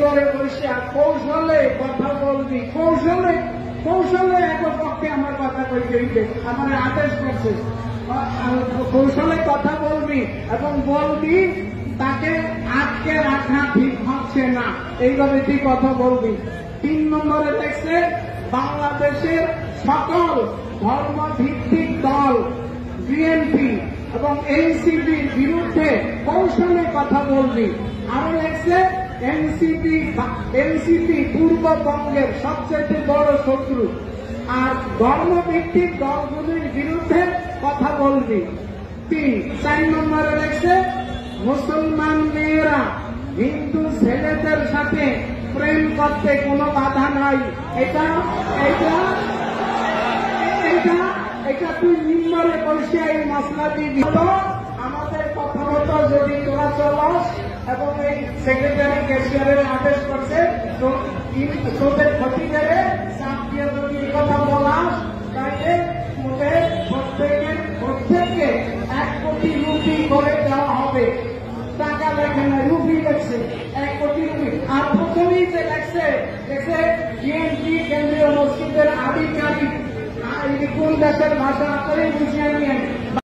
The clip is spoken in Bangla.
মিম্বরে বসে কৌশলে কথা বলবি, কৌশলে কৌশলে এক পক্ষে আমার কথা কইতে দিতে আমার আদেশ করছে, কৌশলে কথা বলবি এবং বলবি তাকে আটকে রাখা ঠিক হচ্ছে না, এইভাবে তুই কথা বলবি। 3 নম্বরে দেখছে বাংলাদেশের সকল ধর্মভিত্তিক দল বিএনপি এবং এনসিপির বিরুদ্ধে কৌশলে কথা বলবি। আরো দেখছে এনসিপি পূর্ববঙ্গের সবচেয়ে বড় শত্রু, আর ধর্মভিত্তিক দলগুলির বিরুদ্ধে কথা বলবি। 4 নম্বরে দেখছে মুসলমান মেয়েরা হিন্দু ছেলেদের সাথে প্রেম করতে কোনো বাধা নাই। এটা এটা এটা এটা তুই মিম্বরে বসে এই মশলা দিবি। আমাদের কথা মতো যদি তোরা চলাস এবং এই সেক্রেটারি ক্যাশিয়ারের আদেশ করছে তোদের ক্ষতি করে চাপ দিয়ে যদি এই কথা বলাস তাইলে তোদের প্রত্যেককে 1 কোটি রুপি করে দেওয়া হবে। টাকা লেখে না, রুপি লেখছে 1 কোটি রুপি। আর প্রথমেই যে লেখছে বিএনপি কেন্দ্রীয় মসজিদের আধিকারিক কোন দেশের ভাষা করে বুঝিয়ে নিয়ে